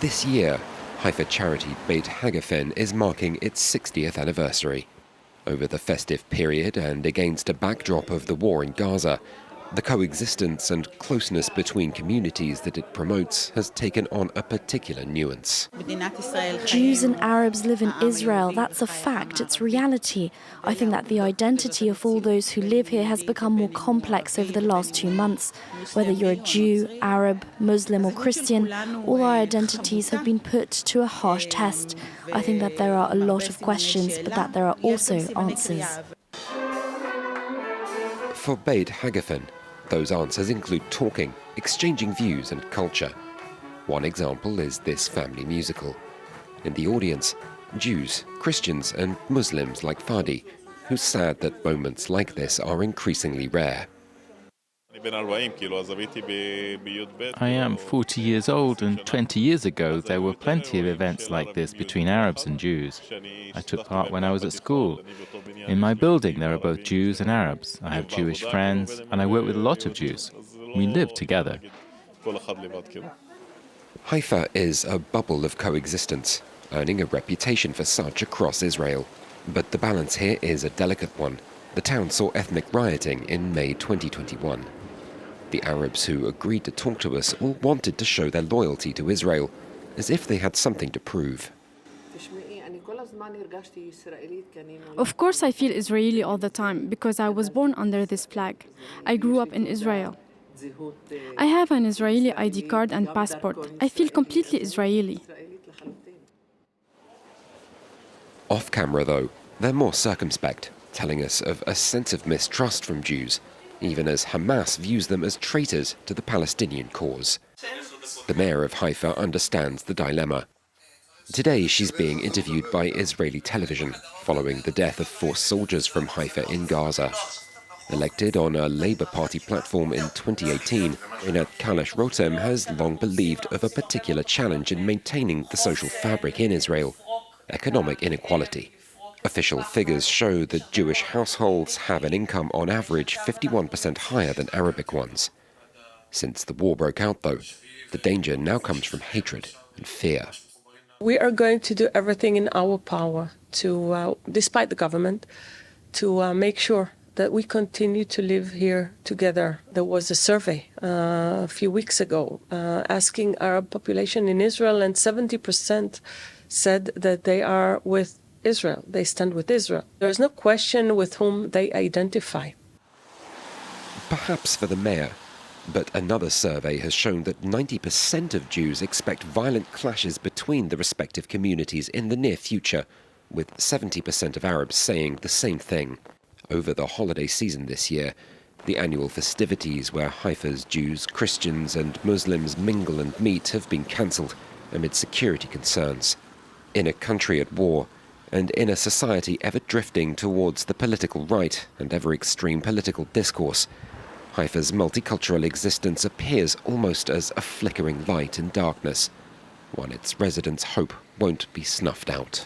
This year, Haifa charity Beit Hagafen is marking its 60th anniversary. Over the festive period and against a backdrop of the war in Gaza, the coexistence and closeness between communities that it promotes has taken on a particular nuance. Jews and Arabs live in Israel. That's a fact. It's reality. I think that the identity of all those who live here has become more complex over the last 2 months. Whether you're a Jew, Arab, Muslim or Christian, all our identities have been put to a harsh test. I think that there are a lot of questions, but that there are also answers. For Beit Hagafen, those answers include talking, exchanging views and culture. One example is this family musical. In the audience, Jews, Christians and Muslims like Vardi, who's sad that moments like this are increasingly rare. I am 40 years old, and 20 years ago there were plenty of events like this between Arabs and Jews. I took part when I was at school. In my building there are both Jews and Arabs. I have Jewish friends and I work with a lot of Jews. We live together. Haifa is a bubble of coexistence, earning a reputation for such across Israel. But the balance here is a delicate one. The town saw ethnic rioting in May 2021. The Arabs who agreed to talk to us all wanted to show their loyalty to Israel, as if they had something to prove. Of course I feel Israeli all the time, because I was born under this flag. I grew up in Israel. I have an Israeli ID card and passport. I feel completely Israeli. Off camera, though, they're more circumspect, telling us of a sense of mistrust from Jews, even as Hamas views them as traitors to the Palestinian cause. The mayor of Haifa understands the dilemma. Today she's being interviewed by Israeli television following the death of 4 soldiers from Haifa in Gaza. Elected on a Labour Party platform in 2018, Rinat Kalash-Rotem has long believed of a particular challenge in maintaining the social fabric in Israel: economic inequality. Official figures show that Jewish households have an income on average 51% higher than Arabic ones. Since the war broke out, though, the danger now comes from hatred and fear. We are going to do everything in our power to, despite the government, to make sure that we continue to live here together. There was a survey a few weeks ago asking Arab population in Israel, and 70% said that they are with Israel. They stand with Israel. There is no question with whom they identify. Perhaps for the mayor, but another survey has shown that 90% of Jews expect violent clashes between the respective communities in the near future, with 70% of Arabs saying the same thing. Over the holiday season this year, the annual festivities where Haifa's Jews, Christians and Muslims mingle and meet have been cancelled amid security concerns. In a country at war, and in a society ever drifting towards the political right and ever extreme political discourse, Haifa's multicultural existence appears almost as a flickering light in darkness, one its residents hope won't be snuffed out.